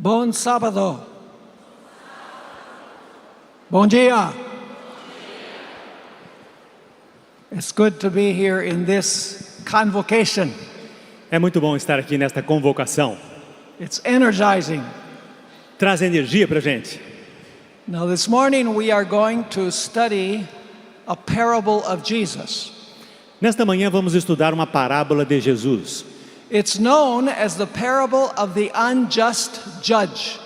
Bom sábado. Bom dia. It's good to be here in this convocation. É muito bom estar aqui nesta convocação. It's energizing. Traz energia para a gente. Now this morning we are going to study a parable of Jesus. Nesta manhã vamos estudar uma parábola de Jesus. It's known as the parable of the unjust judge.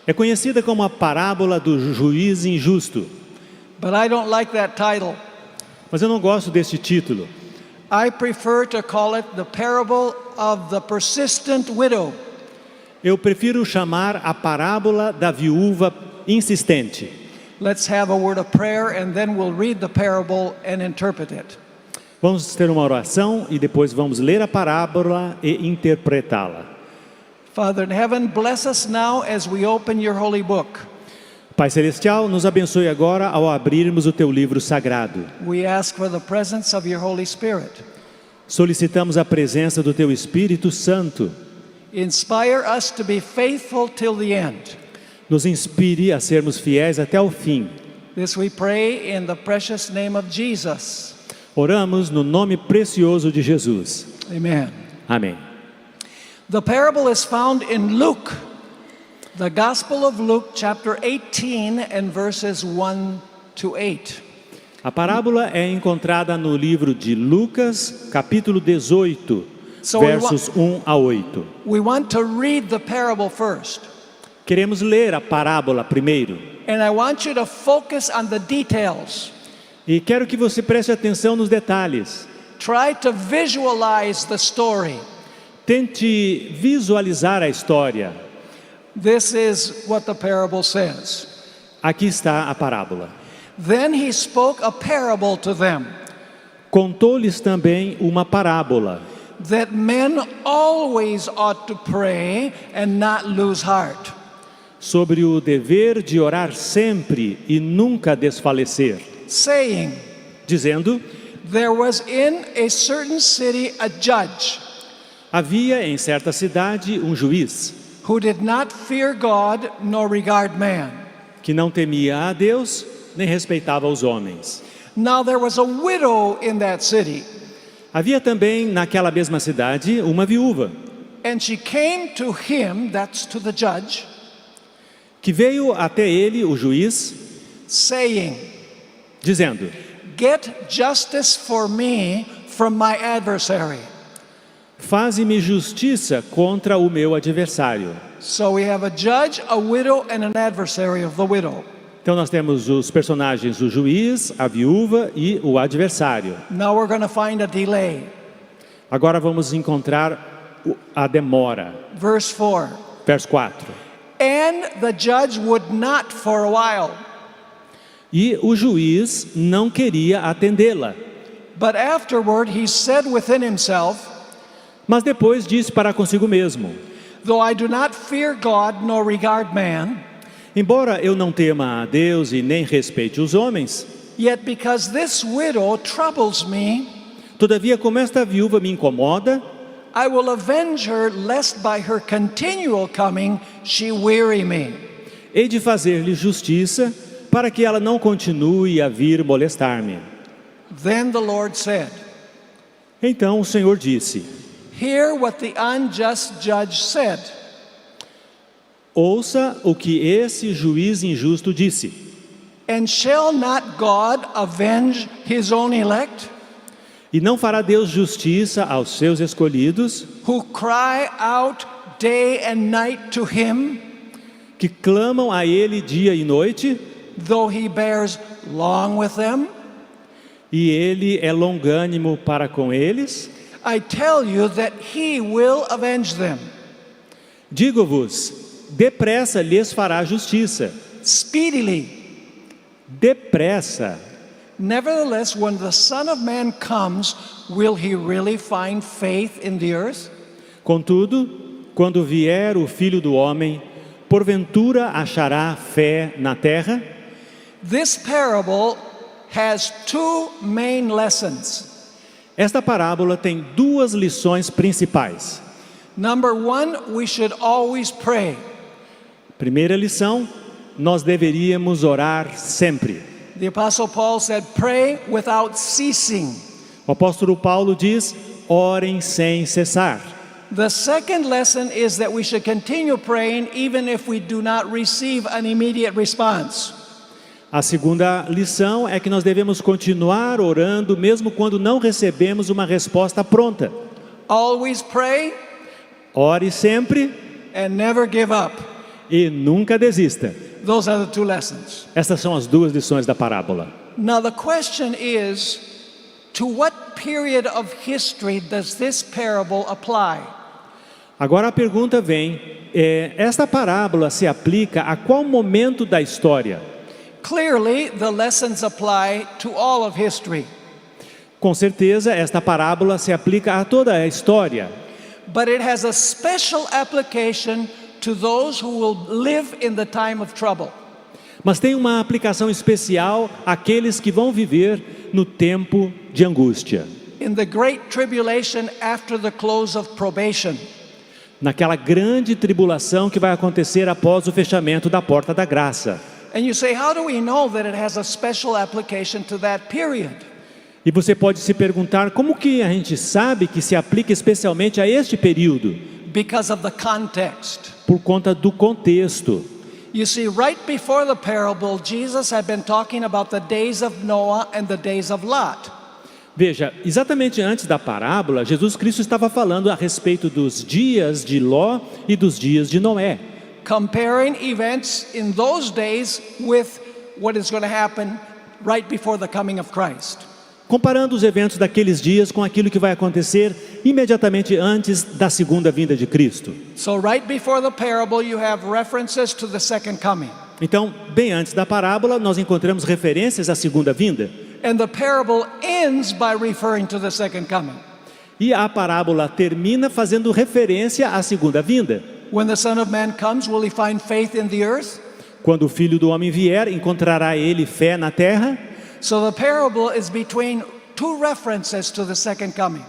É conhecida como a parábola do juiz injusto. But I don't like that title. Mas eu não gosto deste título. I prefer to call it the parable of the persistent widow. Eu prefiro chamar a parábola da viúva insistente. Let's have a word of prayer and then we'll read the parable and interpret it. Vamos ter uma oração e depois vamos ler a parábola e interpretá-la. Father in heaven, bless us now as we open your holy book. Pai Celestial, nos abençoe agora ao abrirmos o teu livro sagrado. We ask for the presence of your Holy Spirit. Solicitamos a presença do teu Espírito Santo. Inspire us to be faithful till the end. Nos inspire a sermos fiéis até o fim. This we pray in the precious name of Jesus. Oramos no nome precioso de Jesus. Amen. Amém. The parable is found in Luke, the Gospel of Luke, chapter 18 and verses 1 to 8. A parábola é encontrada no livro de Lucas, capítulo 18, versos 1 a 8. We want to read the parable first. Queremos ler a parábola primeiro. And I want you to focus on the details. E quero que você preste atenção nos detalhes. Try to visualize the story. Tente visualizar a história. This is what the parable says. Aqui está a parábola. Then he spoke a parable to them, Contou-lhes também uma parábola, that men always ought to pray and not lose heart. sobre o dever de orar sempre e nunca desfalecer, Saying, dizendo: there was in a certain city a judge havia em certa cidade um juiz who did not fear God nor regard man. que não temia a Deus nem respeitava os homens. Now there was a widow in that city, Havia também naquela mesma cidade uma viúva and she came to him, that's to the judge, que veio até ele, o juiz, saying, dizendo: get justice for me from my adversary. faze-me justiça contra o meu adversário. So we have a judge, a widow, and an adversary of the widow. Então nós temos os personagens, o juiz, a viúva e o adversário. Now we're going to find a delay. Agora vamos encontrar a demora. Verse 4. Verso 4. And the judge would not for a while. E o juiz não queria atendê-la. But afterward he said within himself, Mas depois disse para consigo mesmo: though I do not fear God nor regard man, embora eu não tema a Deus e nem respeite os homens, yet because this widow troubles me, todavia como esta viúva me incomoda, I will avenge her, lest by her continual coming she weary me. hei de fazer-lhe justiça, para que ela não continue a vir molestar-me. Then the Lord said, Então o Senhor disse: hear what the unjust judge said. ouça o que esse juiz injusto disse. And shall not God avenge his own elect, E não fará Deus justiça aos seus escolhidos, who cry out day and night to him, que clamam a Ele dia e noite, though he bears long with them? e Ele é longânimo para com eles? I tell you that he will avenge them. Digo-vos, depressa lhes fará justiça. Speedily. Depressa. Nevertheless, when the Son of Man comes, will he really find faith in the earth? Contudo, quando vier o Filho do Homem, porventura achará fé na terra? This parable has two main lessons. Esta parábola tem duas lições principais. Number one, we should always pray. Primeira lição, nós deveríamos orar sempre. The Apostle Paul said, pray without ceasing. O apóstolo Paulo diz, orem sem cessar. The second lesson is that we should continue praying even if we do not receive an immediate response. A segunda lição é que nós devemos continuar orando mesmo quando não recebemos uma resposta pronta. Always pray Ore sempre and never give up. e nunca desista. Those are the two lessons. Estas são as duas lições da parábola. Now the question is, to what period of history does this parable apply? Agora a pergunta vem, esta parábola se aplica a qual momento da história? Clearly, the lessons apply to all of history. Com certeza, esta parábola se aplica a toda a história. But it has a special application to those who will live in the time of trouble. Mas tem uma aplicação especial àqueles que vão viver no tempo de angústia. In the great tribulation after the close of probation. Naquela grande tribulação que vai acontecer após o fechamento da porta da graça. And you say, how do we know that it has a special application to that period? E você pode se perguntar, como que a gente sabe que se aplica especialmente a este período? Because of the context. Por conta do contexto. You see, right before the parable, Jesus had been talking about the days of Noah and the days of Lot. Veja, exatamente antes da parábola, Jesus Cristo estava falando a respeito dos dias de Ló e dos dias de Noé. Comparing events in those days with what is going to happen right before the coming of Christ. Comparando os eventos daqueles dias com aquilo que vai acontecer imediatamente antes da segunda vinda de Cristo. So right before the parable you have references to the second coming. Então, bem antes da parábola, nós encontramos referências à segunda vinda. And the parable ends by referring to the second coming. E a parábola termina fazendo referência à segunda vinda. When the Son of Man comes, will he find faith in the earth? Quando o Filho do Homem vier, encontrará ele fé na terra? So the parable is between two references to the second coming.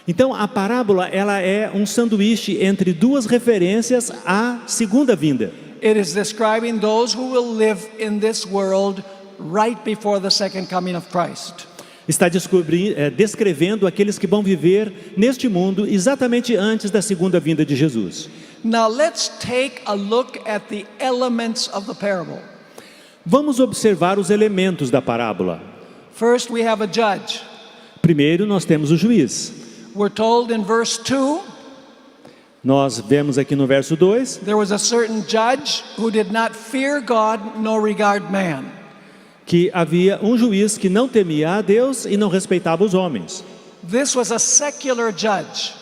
Então a parábola ela é um sanduíche entre duas referências à segunda vinda. It is describing those who will live in this world right before the second coming of Christ. Está descrevendo aqueles que vão viver neste mundo exatamente antes da segunda vinda de Jesus. Now let's take a look at the elements of the parable. Vamos observar os elementos da parábola. First we have a judge. Primeiro nós temos o juiz. We're told in verse 2, Nós vemos aqui no verso 2, there was a certain judge who did not fear God nor regard man. que havia um juiz que não temia a Deus e não respeitava os homens. This was a secular judge.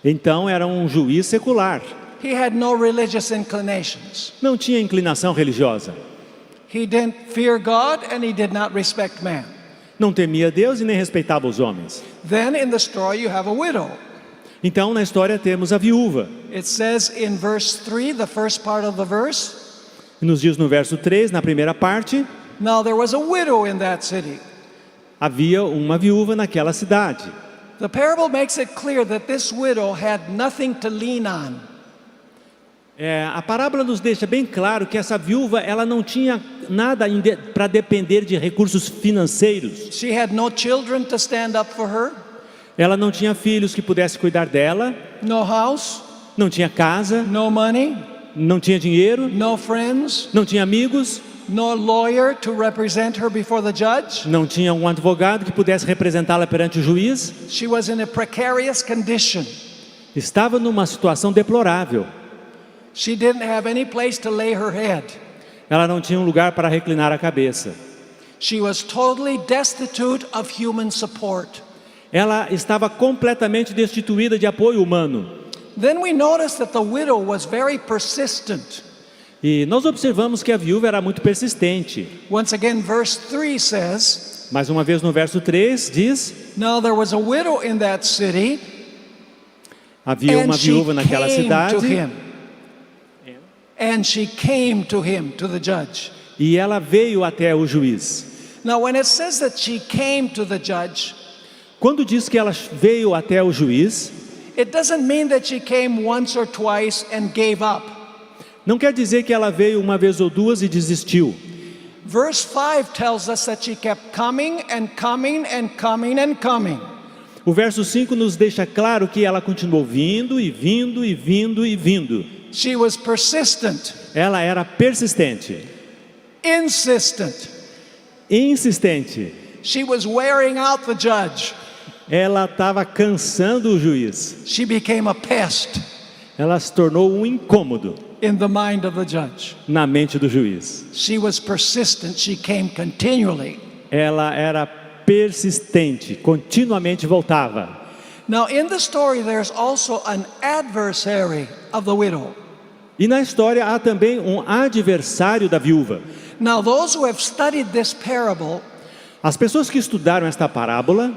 Então era um juiz secular. He had no religious inclinations. Não tinha inclinação religiosa. He didn't fear God and he did not respect man. Não temia Deus e nem respeitava os homens. Then in the story you have a widow. Então na história temos a viúva. It says in verse 3, the first part of the verse, Nos diz no verso 3, na primeira parte, now there was a widow in that city. havia uma viúva naquela cidade. The parable makes it clear that this widow had nothing to lean on. A parábola nos deixa bem claro que essa viúva ela não tinha nada para depender de recursos financeiros. She had no children to stand up for her, Ela não tinha filhos que pudessem cuidar dela, no house, não tinha casa, no money, não tinha dinheiro, no friends, não tinha amigos, no lawyer to represent her before the judge. não tinha um advogado que pudesse representá-la perante o juiz. She was in a precarious condition. Estava numa situação deplorável. She didn't have any place to lay her head. Ela não tinha um lugar para reclinar a cabeça. She was totally destitute of human support. Ela estava completamente destituída de apoio humano. Then we notice that the widow was very persistent. E nós observamos que a viúva era muito persistente. Once again, verse 3 says, Mais uma vez no verso 3 diz: now there was a widow in that city, havia and uma she viúva naquela came to cidade him. And she came to him, to the judge. e ela veio até o juiz. Now when it says that she came to the judge, Quando diz que ela veio até o juiz, it doesn't mean that she came once or twice and gave up. Não quer dizer que ela veio uma vez ou duas e desistiu. Verse 5 tells us that she kept coming and coming and coming and coming. O verso 5 nos deixa claro que ela continuou vindo e vindo e vindo e vindo. She was persistent, Ela era persistente, insistent. insistente. She was wearing out the judge. Ela estava cansando o juiz. She became a pest Ela se tornou um incômodo in the mind of the judge. na mente do juiz. She was persistent. She came continually. Ela era persistente, continuamente voltava. Now, in the story, there's also an adversary of the widow. E na história há também um adversário da viúva. Now, those who have studied this parable As pessoas que estudaram esta parábola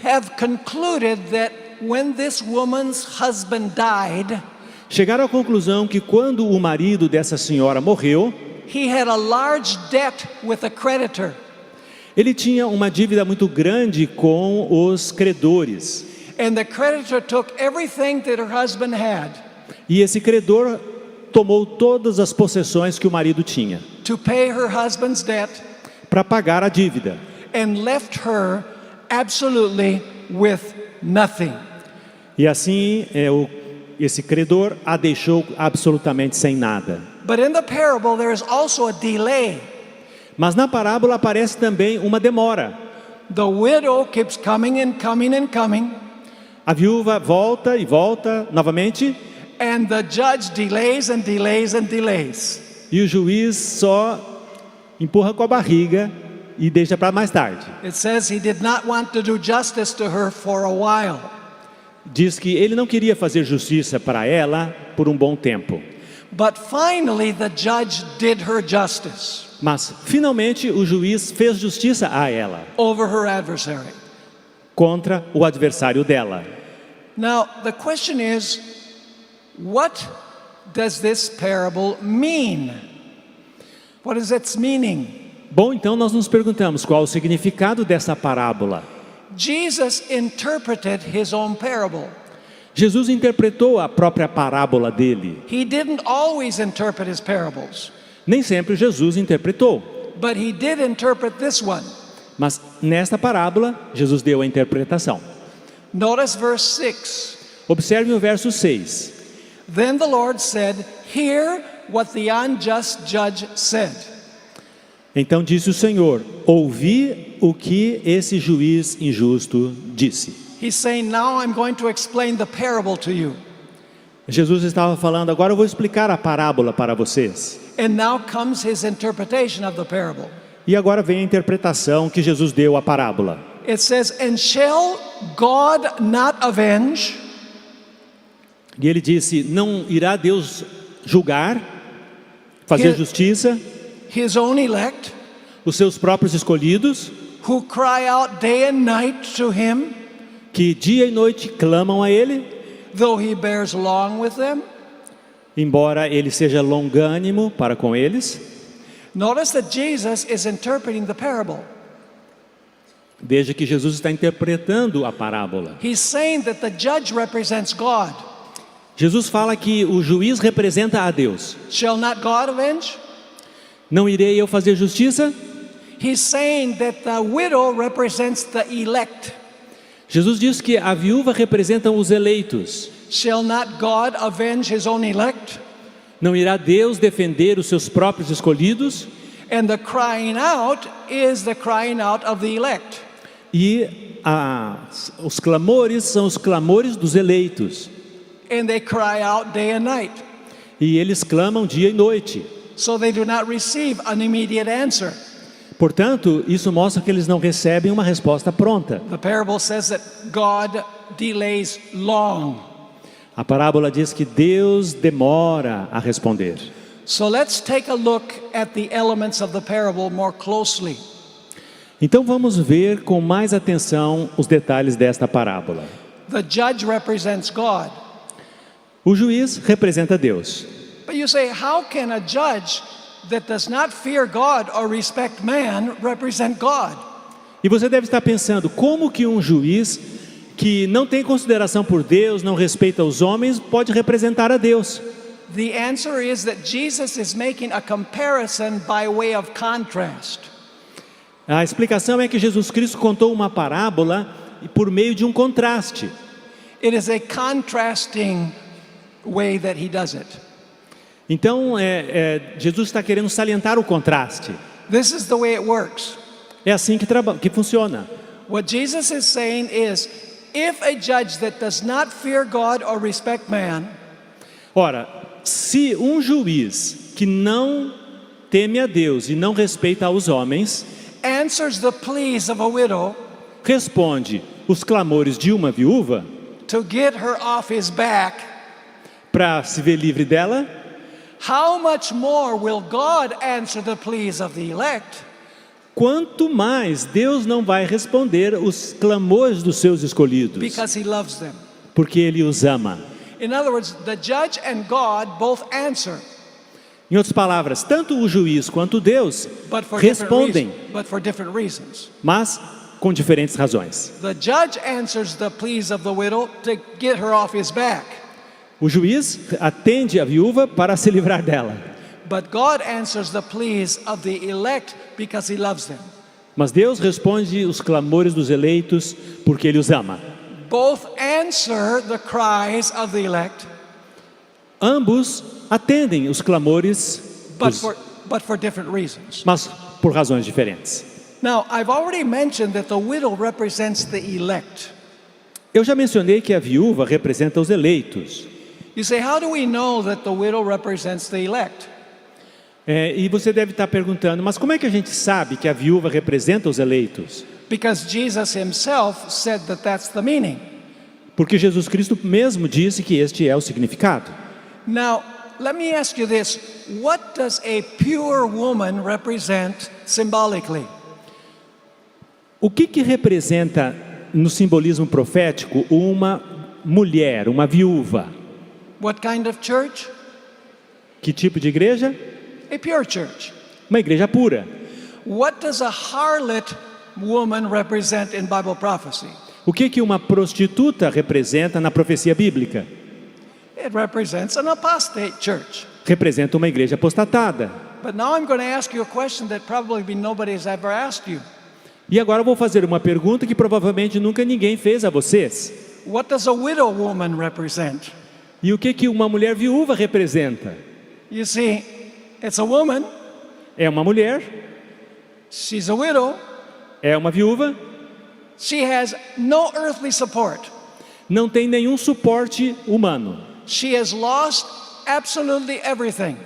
have concluded that when this woman's husband died, chegaram à conclusão que quando o marido dessa senhora morreu, he had a large debt with a creditor. ele tinha uma dívida muito grande com os credores. And the creditor took everything that her husband had E esse credor tomou todas as possessões que o marido tinha to pay her husband's debt para pagar a dívida. and left her absolutely with nothing. E assim esse credor a deixou absolutamente sem nada. But in the parable, there is also a delay. Mas na parábola aparece também uma demora. The widow keeps coming and coming and coming, A viúva volta e volta novamente, and the judge delays and delays and delays. e o juiz só empurra com a barriga e deixa para mais tarde. It says he did not want to do justice to her for a while. Diz que ele não queria fazer justiça para ela por um bom tempo. But finally, the judge did her justice Mas finalmente o juiz fez justiça a ela over her adversary. contra o adversário dela. Now, the question is, what does this parable mean? What is its meaning? Bom, então nós nos perguntamos qual o significado dessa parábola. Jesus interpreted his own parable. Jesus interpretou a própria parábola dele. He didn't always interpret his parables, Nem sempre Jesus interpretou, but he did interpret this one. mas nesta parábola Jesus deu a interpretação. Notice verse 6. Observe o verso 6. Then the Lord said, "Hear what the unjust judge said." Então disse o Senhor: ouvi o que esse juiz injusto disse. He's saying, now I'm going to explain the parable to you. Jesus estava falando: agora eu vou explicar a parábola para vocês. And now comes his interpretation of the parable. E agora vem a interpretação que Jesus deu à parábola. It says, "And shall God not avenge E ele disse: não irá Deus julgar, fazer justiça, his own elect, os seus próprios escolhidos, who cry out day and night to him, que dia e noite clamam a ele, though he bears long with them?" embora ele seja longânimo para com eles? Notice that Jesus is interpreting the parable. Veja que Jesus está interpretando a parábola. He's saying that the judge represents God. Jesus fala que o juiz representa a Deus. Shall not God avenge? Não irei eu fazer justiça? He's saying that the widow represents the elect. Jesus diz que a viúva representa os eleitos. Shall not God avenge his own elect? Não irá Deus defender os seus próprios escolhidos? And the crying out is the crying out of the elect. E os clamores são os clamores dos eleitos. And they cry out day and night. E eles clamam dia e noite. So they do not receive an immediate answer. Portanto, isso mostra que eles não recebem uma resposta pronta. The parable says that God delays long. A parábola diz que Deus demora a responder. So let's take a look at the elements of the parable more closely. Então vamos ver com mais atenção os detalhes desta parábola. The judge represents God. O juiz representa Deus. But you say, how can a judge that does not fear God or respect man represent God? E você deve estar pensando, como que um juiz que não tem consideração por Deus, não respeita os homens, pode representar a Deus? the answer is that Jesus is making a comparison by way of contrast. A explicação é que Jesus Cristo contou uma parábola por meio de um contraste. It is a contrasting way that he does it. Então, Jesus está querendo salientar o contraste. This is the way it works. É assim que funciona. What Jesus is saying is, if a judge that does not fear God or respect man Ora, se um juiz que não teme a Deus e não respeita os homens, answers the pleas of a widow responde os clamores de uma viúva to get her off his back, para se ver livre dela, how much more will God answer the pleas of the elect? quanto mais Deus não vai responder os clamores dos seus escolhidos, Because he loves them. porque Ele os ama. In other words, the judge and God both answer, Em outras palavras, tanto o juiz quanto Deus but for respondem, different reasons. mas com diferentes razões. The judge answers the pleas of the widow to get her off his back, O juiz atende a viúva para se livrar dela, but God answers the pleas of the elect because he loves them. mas Deus responde os clamores dos eleitos porque Ele os ama. Both answer the cries of the elect, Ambos atendem os clamores, but for different reasons. mas por razões diferentes. Now, I've already mentioned that the widow represents the elect. Eu já mencionei que a viúva representa os eleitos. You say, how do we know that the widow represents the elect? E você deve estar perguntando, mas como é que a gente sabe que a viúva representa os eleitos? Because Jesus himself said that that's the meaning. Porque Jesus Cristo mesmo disse que este é o significado. Now, let me ask you this. What does a pure woman represent symbolically? O que representa no simbolismo profético uma mulher, uma viúva? What kind of church? Que tipo de igreja? A pure church. Uma igreja pura. What does a harlot woman represent in Bible prophecy? O que uma prostituta representa na profecia bíblica? It represents an apostate church. Representa uma igreja apostatada. But now I'm going to ask you a question that probably nobody has ever asked you. E agora eu vou fazer uma pergunta que provavelmente nunca ninguém fez a vocês. What does a widow woman represent? E o que uma mulher viúva representa? You see, it's a woman, É uma mulher, she's a widow, é uma viúva, she has no earthly support. não tem nenhum suporte humano. She has lost absolutely everything.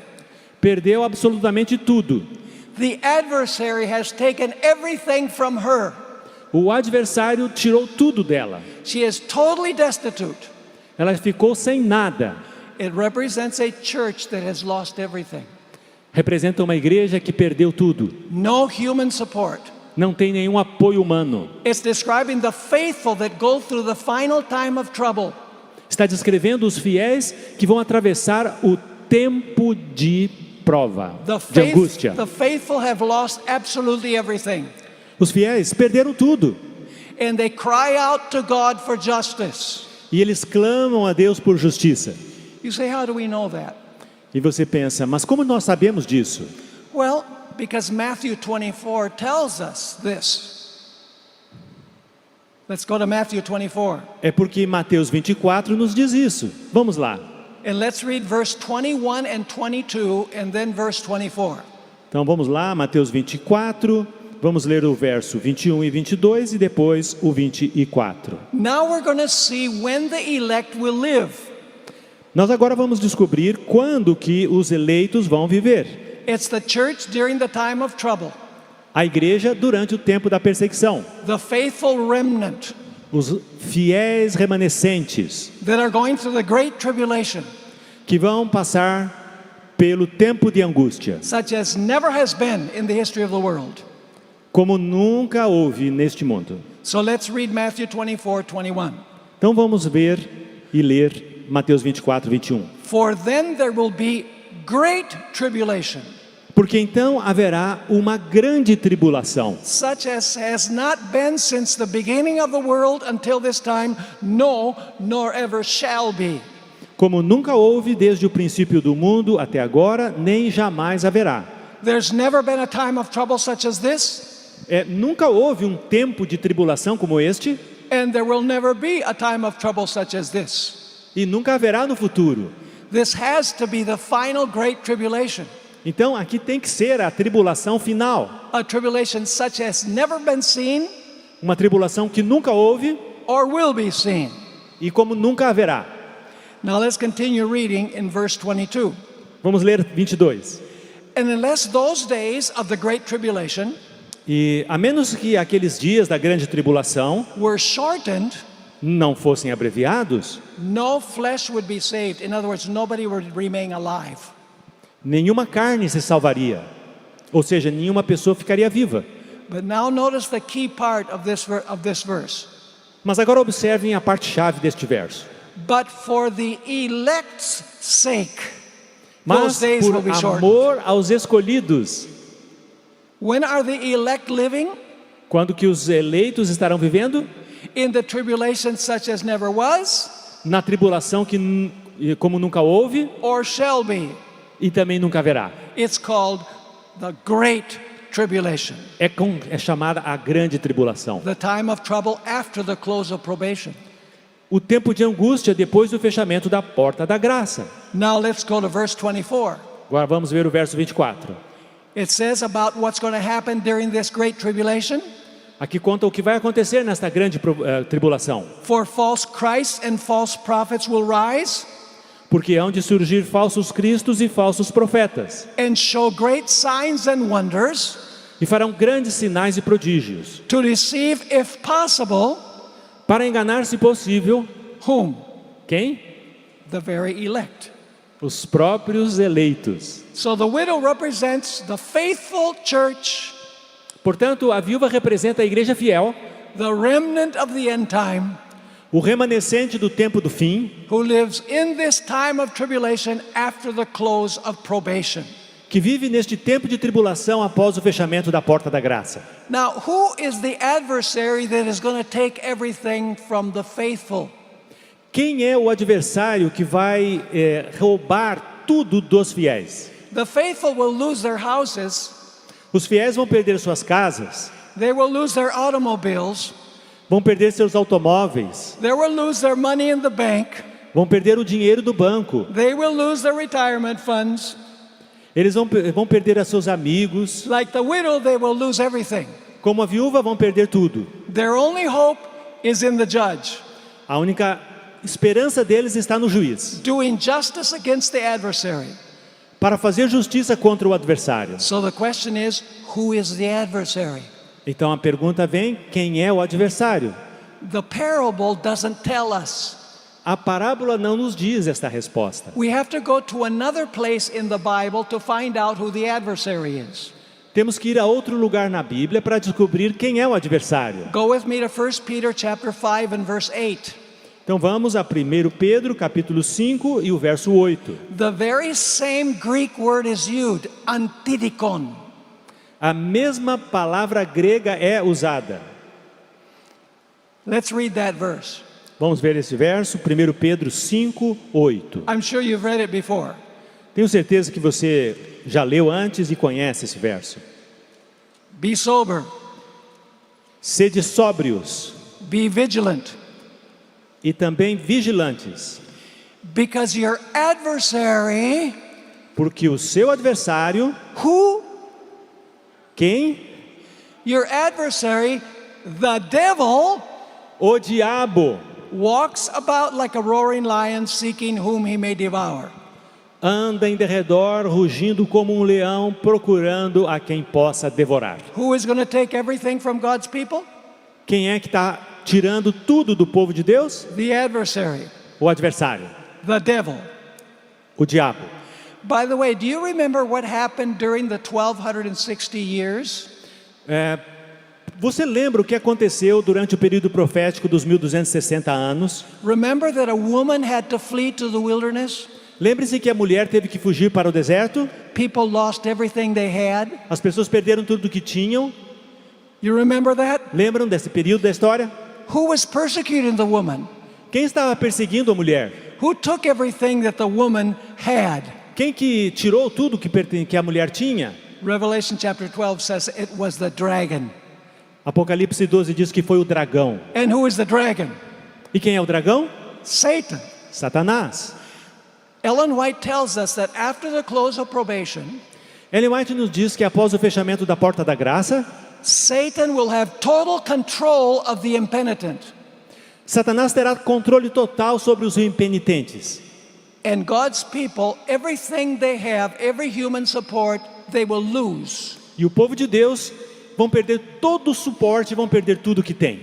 Perdeu absolutamente tudo. The adversary has taken everything from her. O adversário tirou tudo dela. She is totally destitute. Ela ficou sem nada. It represents a church that has lost everything. Representa uma igreja que perdeu tudo. No human support. Não tem nenhum apoio humano. It's describing the faithful that go through the final time of trouble. Está descrevendo os fiéis que vão atravessar o tempo de prova, de angústia. The faithful have lost absolutely everything. Os fiéis perderam tudo. And they cry out to God for justice. E eles clamam a Deus por justiça. You say, how do we know that? E você pensa, mas como nós sabemos disso? Well, because Matthew 24 tells us this. Let's go to Matthew 24. É porque Mateus 24 nos diz isso. Vamos lá. And let's read verse 21 and 22 and then verse 24. Então vamos lá, Mateus 24. Vamos ler o verso 21 e 22 e depois o 24. Now we're going to see when the elect will live. Nós agora vamos descobrir quando que os eleitos vão viver. It's the church during the time of trouble. A igreja durante o tempo da perseguição. The faithful remnant Os fiéis remanescentes that are going through the great tribulation, que vão passar pelo tempo de angústia, such as never has been in the history of the world. como nunca houve neste mundo. So let's read Matthew 24:21. Então vamos ver e ler Mateus 24, 21. For then there will be great tribulation, Porque então haverá uma grande tribulação, such as has not been since the beginning of the world until this time, no, nor ever shall be. como nunca houve desde o princípio do mundo até agora, nem jamais haverá. There's never been a time of trouble such as this, Nunca houve um tempo de tribulação como este, and there will never be a time of trouble such as this. e nunca haverá no futuro. This has to be the final great tribulation, Então aqui tem que ser a tribulação final. a tribulation such as never been seen Uma tribulação que nunca houve or will be seen. e como nunca haverá. Now let's continue reading in verse 22. Vamos ler 22. And unless those days of the great tribulation E a menos que aqueles dias da grande tribulação were shortened, não fossem abreviados, no flesh would be saved. In other words, nobody would remain alive. nenhuma carne se salvaria. Ou seja, nenhuma pessoa ficaria viva. But now notice the key part of this verse. Mas agora observem a parte-chave deste verso. But for the elect's sake, Mas those days will por be shortened. amor aos escolhidos, When are the elect living? quando que os eleitos estarão vivendo? In the tribulation such as never was, Na tribulação como nunca houve or shall be. e também nunca haverá. It's called the Great Tribulation, É chamada a grande tribulação. the time of trouble after the close of probation. O tempo de angústia depois do fechamento da porta da graça. Now let's go to verse 24. Agora vamos ver o verso 24. It says about what's going to happen during this great tribulation. Aqui conta o que vai acontecer nesta grande tribulação. For false Christs and false prophets will rise Porque hão de surgir falsos cristos e falsos profetas. and show great signs and wonders E farão grandes sinais e prodígios. to deceive, if possible, Para enganar, se possível, whom? quem? The very elect. Os próprios eleitos. So the widow represents the faithful church, Portanto, a viúva representa a igreja fiel, the remnant of the end time, o remanescente do tempo do fim, who lives in this time of tribulation after the close of probation. que vive neste tempo de tribulação após o fechamento da porta da graça. Now, who is the adversary that is going to take everything from the faithful? Quem é o adversário que vai roubar tudo dos fiéis? The faithful will lose their houses, Os fiéis vão perder suas casas, they will lose their automobiles, vão perder seus automóveis, they will lose their money in the bank, vão perder o dinheiro do banco, they will lose their retirement funds. eles vão perder a seus amigos, Like the widow, they will lose everything. como a viúva vão perder tudo. Their only hope is in the judge, A única esperança deles está no juiz, doing justice against the adversary. para fazer justiça contra o adversário. So the question is, who is the adversary? Então a pergunta vem, quem é o adversário? The parable doesn't tell us. A parábola não nos diz esta resposta. We have to go to another place in the Bible to find out who the adversary is. Temos que ir a outro lugar na Bíblia para descobrir quem é o adversário. Go with me to 1 Peter chapter 5 and verse 8. Então vamos a 1 Pedro, capítulo 5 e o verso 8. The very same Greek word is used, antidikon. A mesma palavra grega é usada. Let's read that verse. Vamos ver esse verso, 1 Pedro 5, 8. I'm sure you've read it before. Tenho certeza que você já leu antes e conhece esse verso. Be sober, Sede sóbrios be vigilant, e também vigilantes, because your adversary, porque o seu adversário, who? quem? Your adversary, the devil, O diabo, walks about like a roaring lion seeking whom he may devour. anda em derredor, rugindo como um leão, procurando a quem possa devorar. Who is going to take everything from God's people? Quem é que está tirando tudo do povo de Deus? The adversary, O adversário, the devil. o diabo. By the way, do you remember what happened during the 1260 years? Você lembra o que aconteceu durante o período profético dos 1260 anos? Remember that a woman had to flee to the wilderness? Lembre-se que a mulher teve que fugir para o deserto. People lost everything they had. As pessoas perderam tudo que tinham. You remember that? Lembram desse período da história? Who was persecuting the woman? Quem estava perseguindo a mulher? Who took everything that the woman had? Quem que tirou tudo que a mulher tinha? Revelation chapter 12 says it was the dragon. Apocalipse 12 diz que foi o dragão. And who is the dragon? E quem é o dragão? Satan. Satanás. Ellen White tells us that after the close of probation, Ellen White nos diz que após o fechamento da porta da graça, Satan will have total control of the impenitent. Satanás terá controle total sobre os impenitentes. And God's people, everything they have, every human support, they will lose. E o povo de Deus vão perder todo o suporte, vão perder tudo que tem.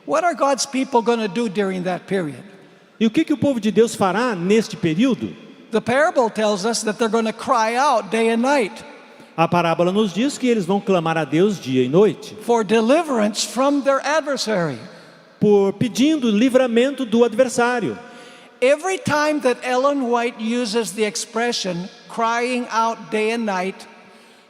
What are God's people going to do during that period? E o que o povo de Deus fará neste período? The parable tells us that they're going to cry out day and night A parábola nos diz que eles vão clamar a Deus dia e noite, for deliverance from their adversary. pedindo livramento do adversário. Every time that Ellen White uses the expression crying out day and night,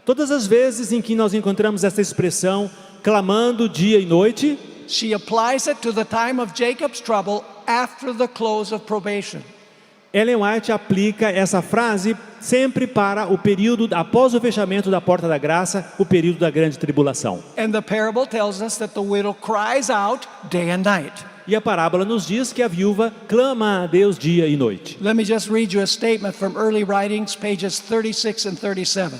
Todas as vezes em que nós encontramos essa expressão, clamando dia e noite, she applies it to the time of Jacob's trouble after the close of probation. Ellen White aplica essa frase sempre para o período após o fechamento da porta da graça, o período da grande tribulação. And the parable tells us that the widow cries out day and night. E a parábola nos diz que a viúva clama a Deus dia e noite. Let me just read you a statement from early writings, pages 36 and 37.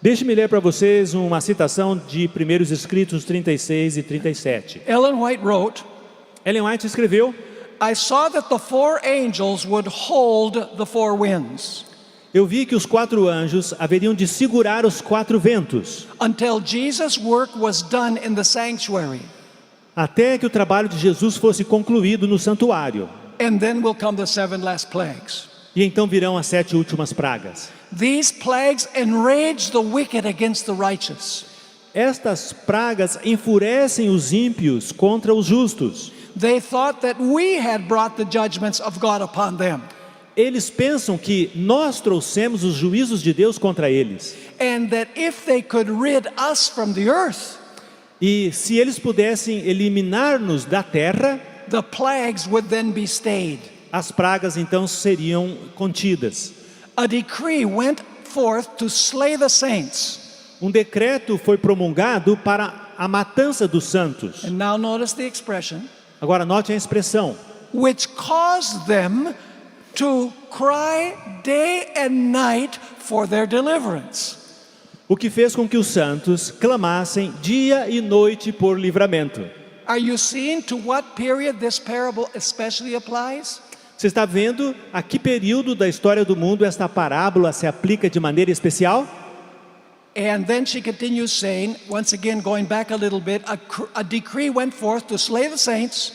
Deixe-me ler para vocês uma citação de Primeiros Escritos 36 e 37. Ellen White wrote, Ellen White escreveu: I saw that the 4 angels would hold the 4 winds Eu vi que os 4 anjos haveriam de segurar os 4 ventos, until Jesus' work was done in the sanctuary. até que o trabalho de Jesus fosse concluído no santuário. And then will come the 7 last plagues. E então virão as 7 últimas pragas. These plagues enrage the wicked against the righteous. Estas pragas enfurecem os ímpios contra os justos. They thought that we had brought the judgments of God upon them. Eles pensam que nós trouxemos os juízos de Deus contra eles. And that if they could rid us from the earth, E se eles pudessem eliminar-nos da terra, the plagues would then be stayed. as pragas então seriam contidas. A decree went forth to slay the saints. Um decreto foi promulgado para a matança dos santos. And now notice the expression, Agora note a expressão. which caused them to cry day and night for their deliverance. O que fez com que os santos clamassem dia e noite por livramento. Are you seeing to what period this parable especially applies? Você está vendo a que período da história do mundo esta parábola se aplica de maneira especial? And then she continues saying, once again going back a little bit, a decree went forth to slay the saints.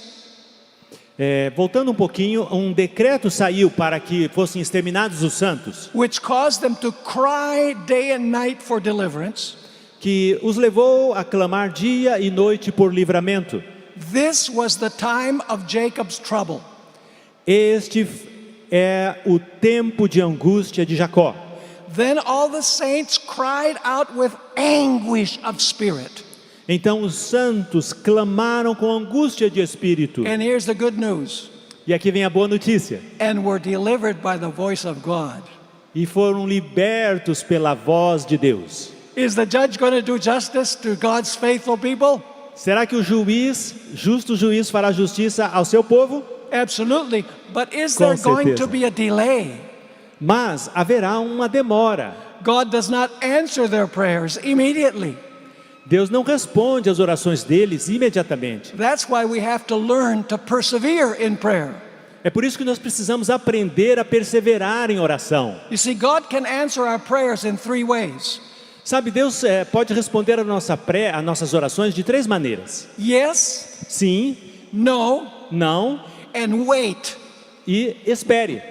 Voltando um pouquinho, um decreto saiu para que fossem exterminados os santos, Which caused them to cry day and night for deliverance. que os levou a clamar dia e noite por livramento. This was the time of Jacob's trouble. Este é o tempo de angústia de Jacó. Then all the saints cried out with anguish of spirit. Então os santos clamaram com angústia de espírito. And here's the good news. E aqui vem a boa notícia. And were delivered by the voice of God. E foram libertos pela voz de Deus. Is the judge going to do justice to God's faithful people? Será que o juiz, justo juiz, fará justiça ao seu povo? Absolutely. But is Com there going certeza. to be a delay? Mas haverá uma demora. God does not answer their prayers immediately. Deus não responde às orações deles imediatamente. That's why we have to learn to persevere in prayer. É por isso que nós precisamos aprender a perseverar em oração. You see, God can answer our prayers in 3 ways. Sabe, Deus pode responder a nossas orações de 3 maneiras. Yes, Sim, no, não and wait. e espere.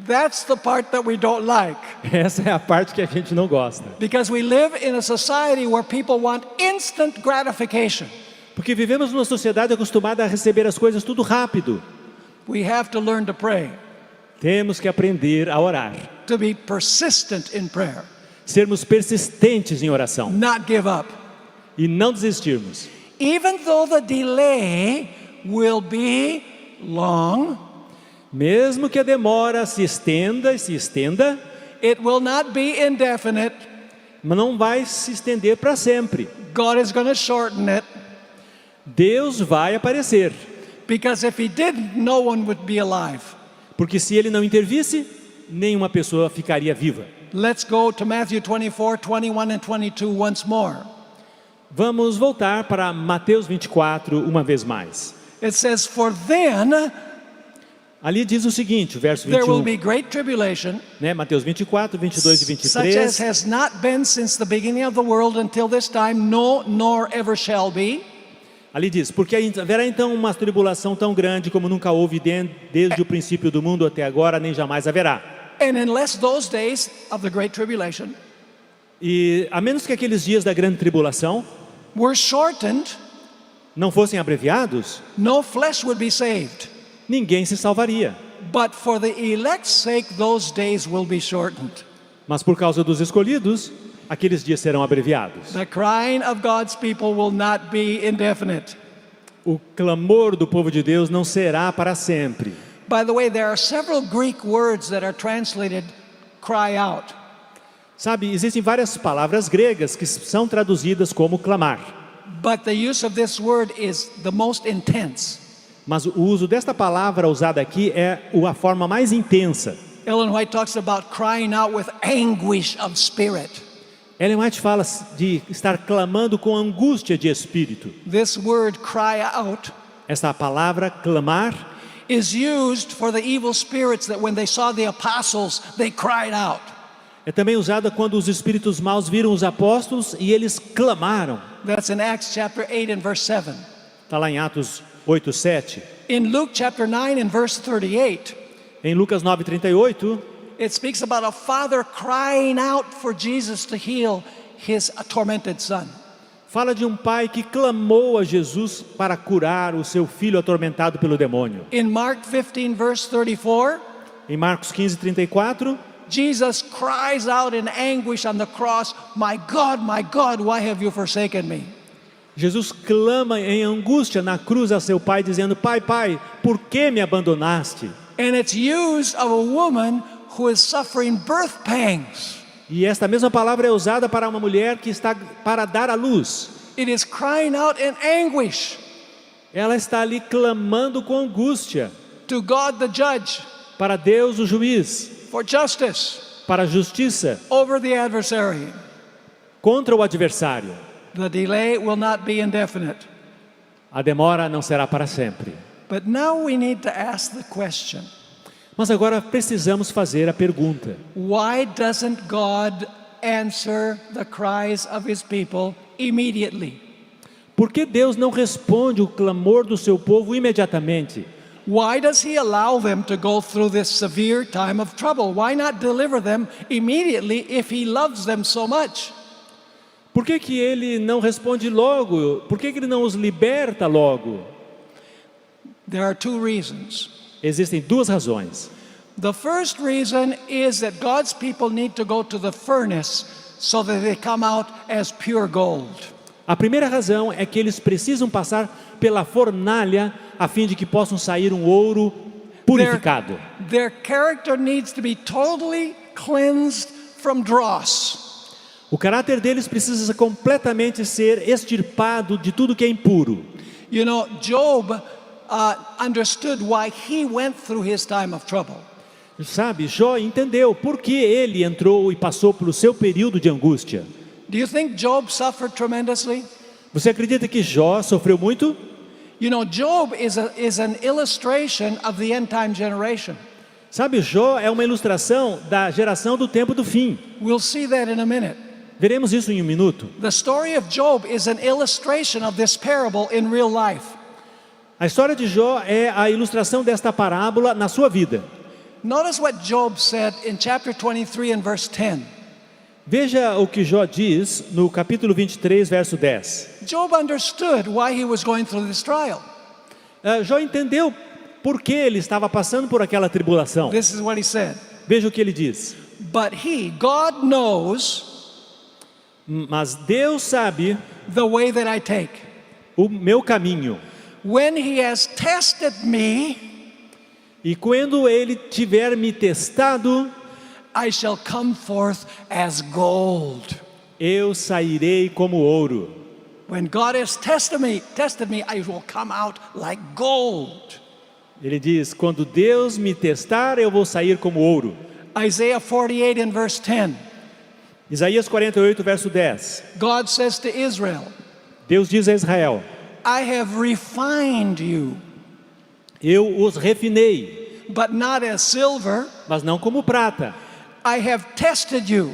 That's the part that we don't like. Essa é a parte que a gente não gosta. Because we live in a society where people want instant gratification. Porque vivemos numa sociedade acostumada a receber as coisas tudo rápido. We have to learn to pray, Temos que aprender a orar. to be persistent in prayer, Sermos persistentes em oração. not give up. E não desistirmos. Even though the delay will be long, Mesmo que a demora se estenda e se estenda, it will not be indefinite. mas não vai se estender para sempre. God is going to shorten it, Deus vai aparecer, because if he didn't, no one would be alive. porque se ele não intervisse, nenhuma pessoa ficaria viva. Let's go to Matthew 24, 21 and 22 once more. Vamos voltar para Mateus 24 uma vez mais. It says, for then Ali diz o seguinte, o verso there will 21, be great tribulation, né? Mateus 24, 22 e such as 23. has not been since the beginning of the world until this time, no, nor ever shall be. Ali diz, porque haverá então uma tribulação tão grande como nunca houve desde o princípio do mundo até agora, nem jamais haverá. And unless those days of the great tribulation E a menos que aqueles dias da grande tribulação were shortened, não fossem abreviados, no flesh would be saved. ninguém se salvaria. But for the elect's sake, those days will be shortened. Mas por causa dos escolhidos, aqueles dias serão abreviados. The crying of God's people will not be indefinite. O clamor do povo de Deus não será para sempre. By the way, there are several Greek words that are translated cry out. Sabe, existem várias palavras gregas que são traduzidas como clamar. But the use of this word is the most intense. Mas o uso desta palavra usada aqui é a forma mais intensa. Ellen White talks about crying out with anguish of spirit. Ellen White fala de estar clamando com angústia de espírito. This word cry out Esta palavra clamar is used for the evil spirits that when they saw the apostles, they cried out. é também usada quando os espíritos maus viram os apóstolos e eles clamaram. That's in Acts chapter 8 and verse 7. Está lá em Atos 8, 7. In Luke chapter 9 and verse 38, Em Lucas 9:38, it speaks about a father crying out for Jesus to heal his tormented son. fala de um pai que clamou a Jesus para curar o seu filho atormentado pelo demônio. In Mark 15 verse 34, Em Marcos 15:34, Jesus cries out in anguish on the cross, my God, why have you forsaken me?" Jesus clama em angústia na cruz a seu pai, dizendo: Pai, Pai, por que me abandonaste? And it's used of a woman who is suffering birth pangs. E esta mesma palavra é usada para uma mulher que está para dar à luz. It is crying out in anguish Ela está ali clamando com angústia to God the judge para Deus, o juiz, for justice para a justiça, over the adversary. contra o adversário. The delay will not be indefinite. A demora não será para sempre. But now we need to ask the question, Mas agora precisamos fazer a pergunta: why doesn't God answer the cries of his people immediately? por que Deus não responde o clamor do seu povo imediatamente? Why does he allow them to go through this severe time of trouble? Why not deliver them immediately if he loves them so much? Por que ele não responde logo? Por que ele não os liberta logo? There are two reasons. Existem duas razões. The first reason is that God's people need to go to the furnace so that they come out as pure gold. A primeira razão é que eles precisam passar pela fornalha a fim de que possam sair um ouro purificado. Their character needs to be totally cleansed from dross. O caráter deles precisa completamente ser extirpado de tudo que é impuro. You know, Job understood why he went through his time of trouble. Sabe, Jó entendeu por que ele entrou e passou pelo seu período de angústia. Do you think Job suffered tremendously? Você acredita que Jó sofreu muito? You know, Job is an illustration of the end time generation. Sabe, Jó é uma ilustração da geração do tempo do fim. We'll see that in a minute. Veremos isso em um minuto. The story of Job is an illustration of this parable in real life. A história de Jó é a ilustração desta parábola na sua vida. Notice what Job said in chapter 23 and verse 10. Veja o que Jó diz no capítulo 23, verso 10. Job understood why he was going through this trial. Jó entendeu por que ele estava passando por aquela tribulação. This is what he said. Veja o que ele diz. But God knows Mas Deus sabe the way that I take. o meu caminho. When he has tested me, E quando ele tiver me testado, I shall come forth as gold. eu sairei como ouro. When God has tested me, I will come out like gold. Ele diz, quando Deus me testar, eu vou sair como ouro. Isaiah 48 and verse 10. Isaías 48, verso 10. God says to Israel, Deus diz a Israel, I have refined you, eu os refinei, but not as silver. mas não como prata. I have tested you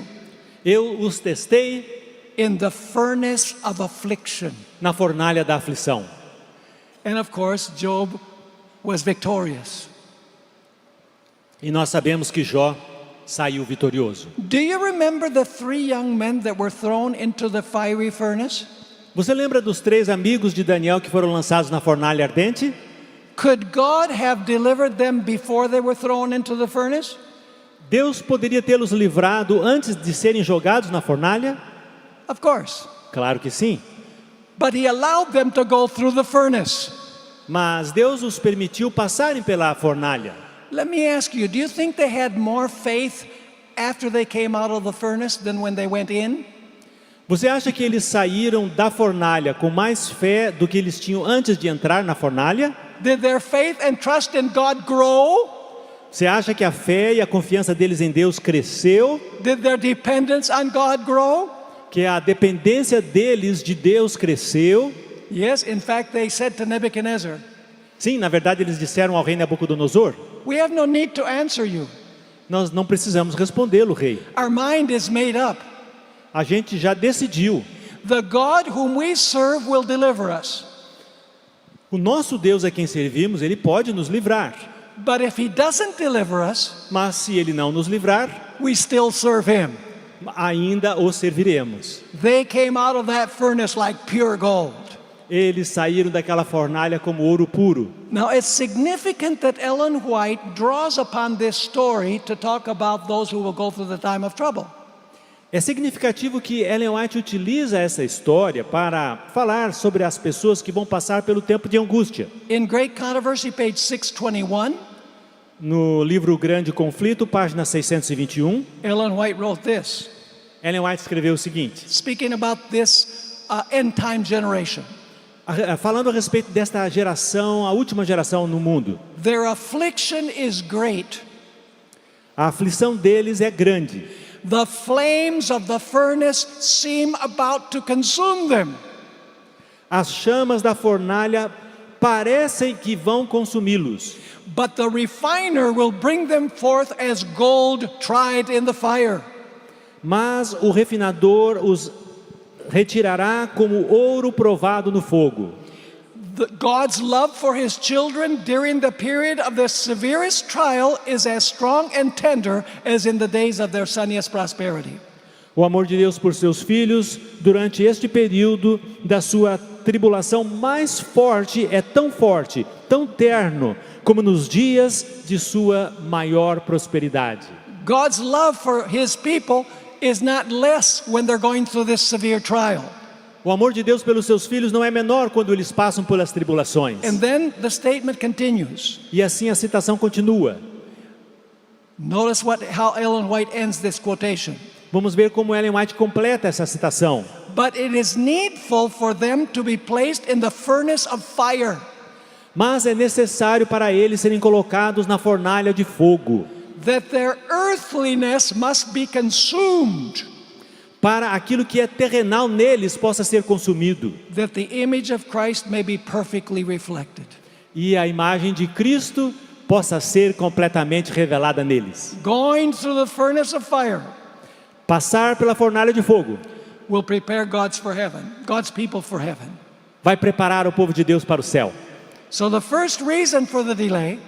Eu os testei in the furnace of affliction. na fornalha da aflição. And of course, Job was victorious. E nós sabemos que Jó saiu vitorioso. Do you remember the 3 young men that were thrown into the fiery furnace? Você lembra dos 3 amigos de Daniel que foram lançados na fornalha ardente? Could God have delivered them before they were thrown into the furnace? Deus poderia tê-los livrado antes de serem jogados na fornalha? Of course. Claro que sim. But he allowed them to go through the furnace. Mas Deus os permitiu passarem pela fornalha. Let me ask you, do you think they had more faith after they came out of the furnace than when they went in? Você acha que eles saíram da fornalha com mais fé do que eles tinham antes de entrar na fornalha? Did their faith and trust in God grow? Você acha que a fé e a confiança deles em Deus cresceu? Did their dependence on God grow? Que a dependência deles de Deus cresceu? Yes, in fact, they said to Nebuchadnezzar, Sim, na verdade eles disseram ao rei Nabucodonosor, we have no need to answer you. nós não precisamos respondê-lo, rei. Our mind is made up. A gente já decidiu. The God whom we serve will deliver us. O nosso Deus a quem servimos, Ele pode nos livrar. But if he doesn't deliver us, Mas se Ele não nos livrar, we still serve him. ainda o serviremos. They came out of that furnace like pure gold. Eles saíram daquela fornalha como ouro puro. Now it's significant that Ellen White draws upon this story to talk about those who will go through the time of trouble. É significativo que Ellen White utiliza essa história para falar sobre as pessoas que vão passar pelo tempo de angústia. In Great Controversy, page 621, No livro Grande Conflito, página 621, Ellen White wrote this, Ellen White escreveu o seguinte, speaking about this end time generation. falando a respeito desta geração, a última geração no mundo. Their affliction is great. A aflição deles é grande. The flames of the furnace seem about to consume them. As chamas da fornalha parecem que vão consumi-los. But the refiner will bring them forth as gold tried in the fire. Mas o refinador os retirará como ouro provado no fogo. God's love for his children during the period of their severest trial is as strong and tender as in the days of their sunniest prosperity. O amor de Deus por seus filhos durante este período da sua tribulação mais forte é tão forte, tão terno, como nos dias de sua maior prosperidade. God's love for his people is not less when they're going through this severe trial. O amor de Deus pelos seus filhos não é menor quando eles passam pelas tribulações. And then the statement continues. E assim a citação continua. Notice how Ellen White ends this quotation. Vamos ver como Ellen White completa essa citação. But it is needful for them to be placed in the furnace of fire. Mas é necessário para eles serem colocados na fornalha de fogo, That their earthliness must be consumed. para aquilo que é terrenal neles possa ser consumido, That the image of Christ may be perfectly reflected. e a imagem de Cristo possa ser completamente revelada neles. Going through the furnace of fire Passar pela fornalha de fogo will prepare God's people for heaven. vai preparar o povo de Deus para o céu. So the first reason for the delay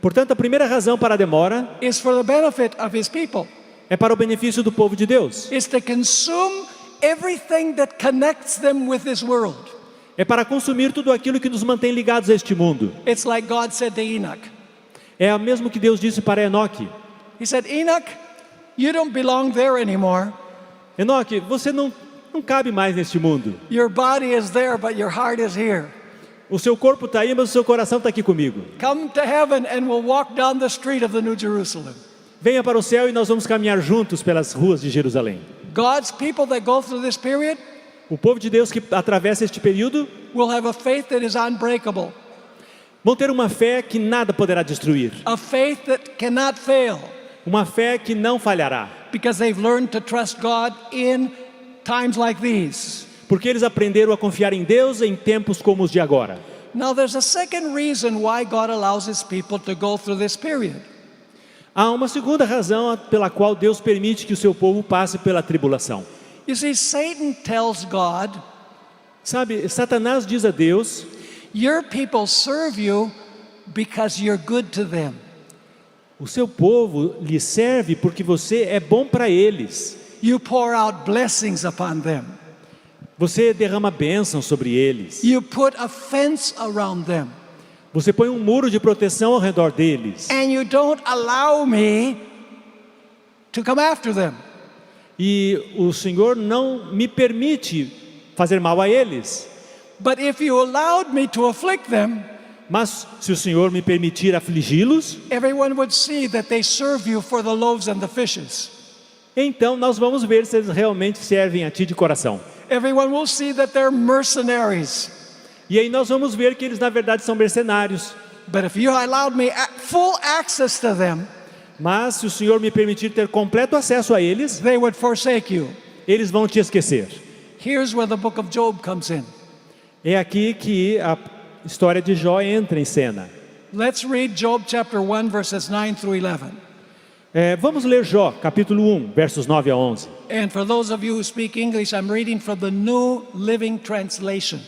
Portanto, a primeira razão para a demora is for the benefit of his people. é para o benefício do povo de Deus. It's to consume everything that connects them with this world. É para consumir tudo aquilo que nos mantém ligados a este mundo. It's like God said to Enoch. É o mesmo que Deus disse para Enoque. He said, Enoch, you don't belong there anymore. Enoque, você não cabe mais neste mundo. Your body is there, but your heart is here. O seu corpo está aí, mas o seu coração está aqui comigo. Come to heaven and we'll walk down the street of the New Jerusalem. Venha para o céu e nós vamos caminhar juntos pelas ruas de Jerusalém. God's people that go through this period O povo de Deus que atravessa este período will have a faith that is unbreakable, vão ter uma fé que nada poderá destruir. a faith that cannot fail, Uma fé que não falhará. because they've learned to trust God in times like these. Porque eles aprenderam a confiar em Deus em tempos como os de agora. Now there's a second reason why God allows his people to go through this period. Há uma segunda razão pela qual Deus permite que o seu povo passe pela tribulação. You see, Satan tells God, Sabe, Satanás diz a Deus: your people serve you because you're good to them. o seu povo lhe serve porque você é bom para eles. You pour out blessings upon them. Você derrama bênção sobre eles. You put a fence around them. Você põe um muro de proteção ao redor deles. And you don't allow me to come after them. E o Senhor não me permite fazer mal a eles. But if you allowed me to afflict them, Mas se o Senhor me permitir afligi-los, everyone would see that they serve you for the loaves and the fishes. então nós vamos ver se eles realmente servem a Ti de coração. Everyone will see that they're mercenaries. E aí nós vamos ver que eles na verdade são mercenários. But if you allowed me full access to them, Mas se o Senhor me permitir ter completo acesso a eles, they would forsake you. eles vão te esquecer. Here's where the book of Job comes in. É aqui que a história de Jó entra em cena. Let's read Job chapter 1 verses 9 through 11. Vamos ler Jó, capítulo 1, versos 9 a 11. And for those of you who speak English, I'm reading from the New Living Translation.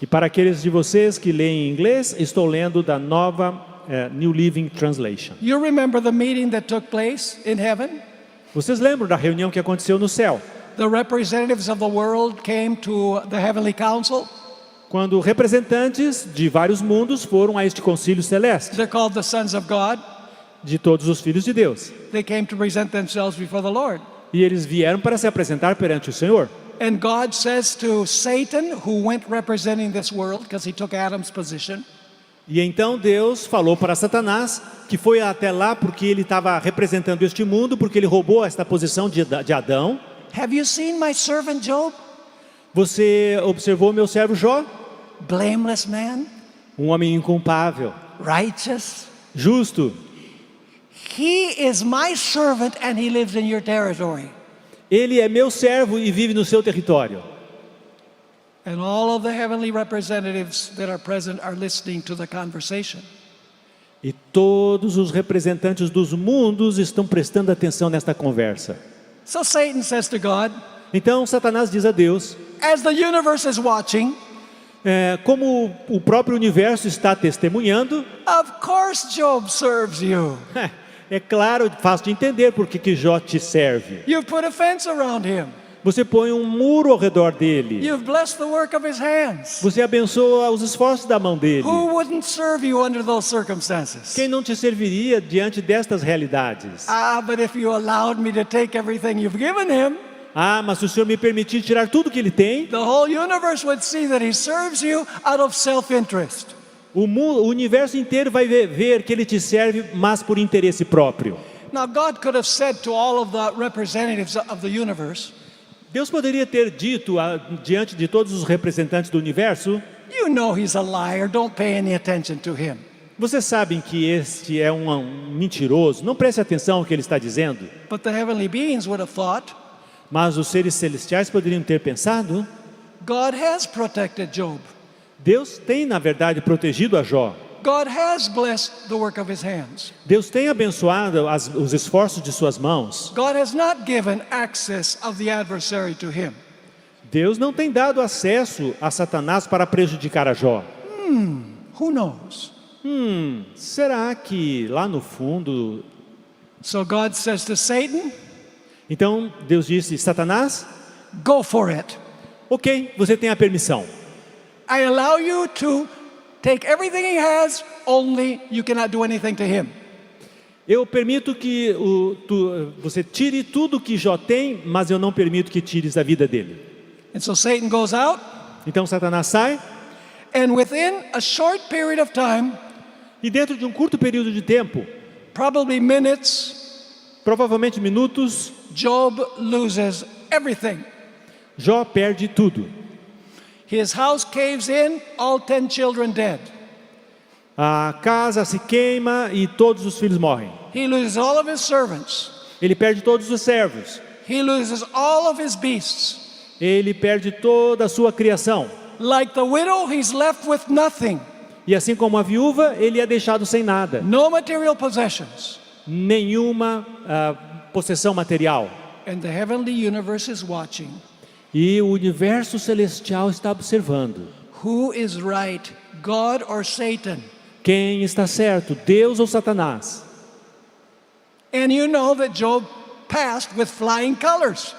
E para aqueles de vocês que leem em inglês, estou lendo da nova New Living Translation. You remember the meeting that took place in heaven? Vocês lembram da reunião que aconteceu no céu? The representatives of the world came to the heavenly council. Quando representantes de vários mundos foram a este concílio celeste, They're called the sons of God. de todos os filhos de Deus. They came to present themselves before the Lord. E eles vieram para se apresentar perante o Senhor. And God says to Satan, who went representing this world because he took Adam's position, E então Deus falou para Satanás, que foi até lá porque ele estava representando este mundo, porque ele roubou esta posição de Adão. have you seen my servant Job? Você observou meu servo Jó? Blameless man, Um homem inculpável, righteous. justo. He is my servant and he lives in your territory. Ele é meu servo e vive no seu território. And all of the heavenly representatives that are present are listening to the conversation. E todos os representantes dos mundos estão prestando atenção nesta conversa. So Satan says to God, Então Satanás diz a Deus, as the universe is watching, como o próprio universo está testemunhando, of course Job serves you. é claro, fácil de entender por que Jó te serve. You've put a fence around him. Você põe um muro ao redor dele. You've blessed the work of his hands. Você abençoa os esforços da mão dele. Who wouldn't serve you under those circumstances? Quem não te serviria diante destas realidades? But if you allowed me to take everything you've given him, Mas se o Senhor me permitir tirar tudo que ele tem, the whole universe would see that he serves you out of self-interest. o universo inteiro vai ver que ele te serve, mas por interesse próprio. Now God could have said to all of the representatives of the universe, Deus poderia ter dito diante de todos os representantes do universo: you know he's a liar, don't pay any attention to him. vocês sabem que este é um mentiroso, não preste atenção ao que ele está dizendo. But the heavenly beings would have thought, Mas os seres celestiais poderiam ter pensado: God has protected Job. Deus tem na verdade protegido a Jó. God has blessed the work of his hands. Deus tem abençoado os esforços de suas mãos. God has not given access of the adversary to him. Deus não tem dado acesso a Satanás para prejudicar a Jó. Who knows? Será que lá no fundo... So God says to Satan, Então Deus disse: Satanás, go for it. ok, você tem a permissão. I allow you to take everything he has, only you cannot do anything to him. Eu permito que você tire tudo que Jó tem, mas eu não permito que tires a vida dele. And so Satan goes out, Então Satanás sai And within a short period of time, E dentro de um curto período de tempo, probably minutes, provavelmente minutos, Job loses everything. Jó perde tudo. His house caves in, all 10 children dead. A casa se queima e todos os filhos morrem. He loses all of his servants. Ele perde todos os servos. He loses all of his beasts. Ele perde toda a sua criação. Like the widow, he's left with nothing. E assim como a viúva, ele é deixado sem nada. No material possessions. Nenhuma possessão material. And the heavenly universe is watching. E o universo celestial está observando. Who is right, God or Satan? Quem está certo, Deus ou Satanás? And you know that Job passed with flying colors.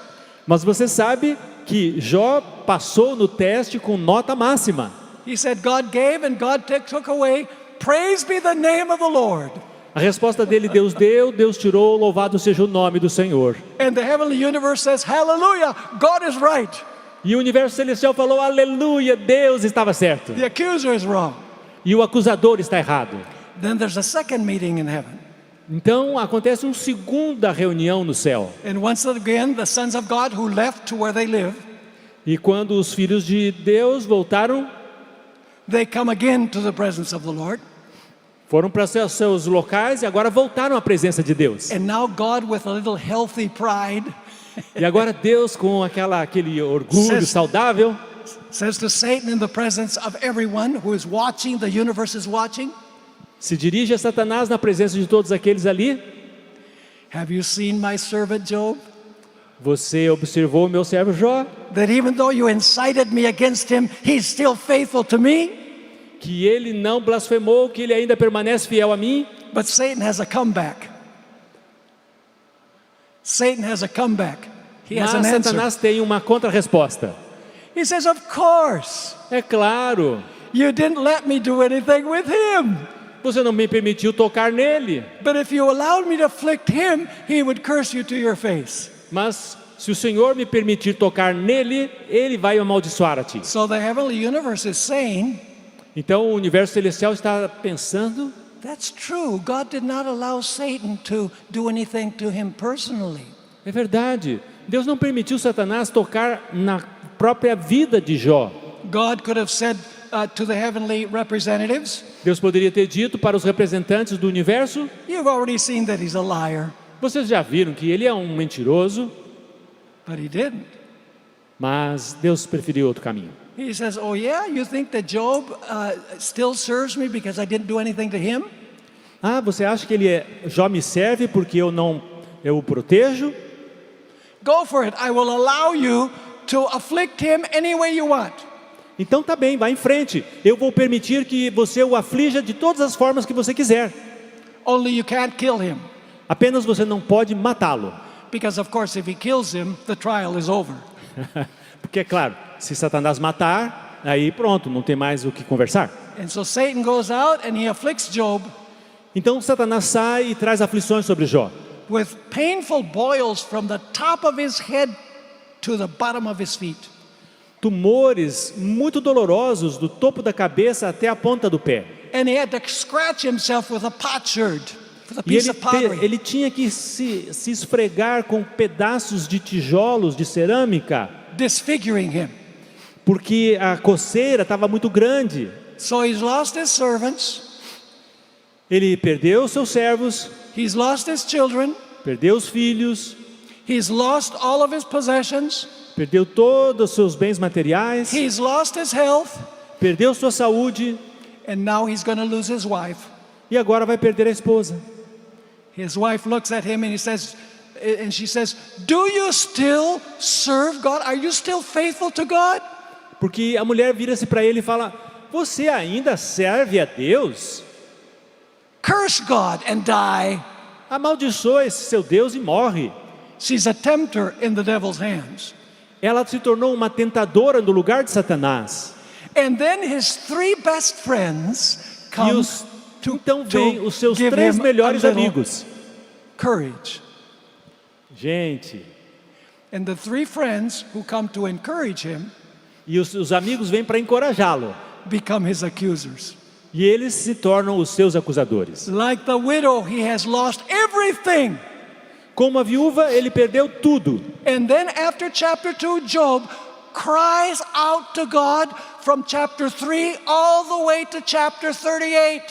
Mas você sabe que Jó passou no teste com nota máxima. He said, God gave and God took away. Praise be the name of the Lord. A resposta dele, Deus deu, Deus tirou, louvado seja o nome do Senhor. And the heavenly universe says, hallelujah, God is right. E o universo celestial falou, aleluia, Deus estava certo. The accuser is wrong. E o acusador está errado. Then there's a second meeting in heaven. Então acontece uma segunda reunião no céu. And once again, the sons of God who left to where they live, E quando os filhos de Deus voltaram, they come again to the presence of the Lord. foram para seus locais e agora voltaram à presença de Deus. And now God, with a little healthy pride, E agora Deus, com aquele orgulho saudável, says to Satan in the presence of everyone who is watching, the universe is watching, se dirige a Satanás na presença de todos aqueles ali. have you seen my servant Job? Você observou o meu servo Jó, That even though you incited me against him, he's still faithful to me? que ele não blasfemou, que ele ainda permanece fiel a mim. But Satan has a comeback. Satan has a comeback. He has Mas an answer. Satanás tem uma contra-resposta. He says, of course, É claro, you didn't let me do anything with him. você não me permitiu tocar nele. But if you allowed me to afflict him, he would curse you to your face. Mas se o Senhor me permitir tocar nele, ele vai amaldiçoar a ti. So the heavenly universe is saying, Então o universo celestial está pensando, that's true. God did not allow Satan to do anything to him personally. é verdade, Deus não permitiu Satanás tocar na própria vida de Jó. God could have said to the heavenly representatives, Deus poderia ter dito para os representantes do universo, you've already seen that he's a liar. vocês já viram que ele é um mentiroso, But he didn't. mas Deus preferiu outro caminho. He says, oh yeah, you think that Job still serves me because I didn't do anything to him? Ah, você acha que Jó me serve porque eu o protejo? Go for it. I will allow you to afflict him any way you want. Então tá bem, vá em frente. Eu vou permitir que você o aflija de todas as formas que você quiser. Only you can't kill him. Apenas você não pode matá-lo. Because of course if he kills him, the trial is over. Porque é claro, se Satanás matar, aí pronto, não tem mais o que conversar. And so Satan goes out and he afflicts Job Então Satanás sai e traz aflições sobre Jó. with painful boils from the top of his head to the bottom of his feet. Tumores muito dolorosos do topo da cabeça até a ponta do pé. And he had to scratch himself with a potsherd, with a E piece of pottery. ele tinha que se esfregar com pedaços de tijolos de cerâmica, Disfiguring him. porque a coceira estava muito grande. So he's lost his servants, Ele perdeu seus servos, he's lost his children, perdeu os filhos, he's lost all of his possessions, perdeu todos os seus bens materiais, he's lost his health, perdeu sua saúde and now he's going to lose his wife. e agora vai perder a esposa. His wife looks at him and she says, do you still serve God? Are you still faithful to God? Porque a mulher vira-se para ele e fala, você ainda serve a Deus? Curse God and die. Amaldiçoa esse seu Deus e morre. She's a tempter in the devil's hands. Ela se tornou uma tentadora no lugar de Satanás. And then his three best friends E come então vem os seus give três him melhores a little amigos. courage. Gente, And the three friends who come to encourage him, e os amigos vêm para encorajá-lo. become his accusers. E eles se tornam os seus acusadores. Like the widow, he has lost everything. Como a viúva, ele perdeu tudo. And then after chapter 2, Job cries out to God from chapter 3 all the way to chapter 38.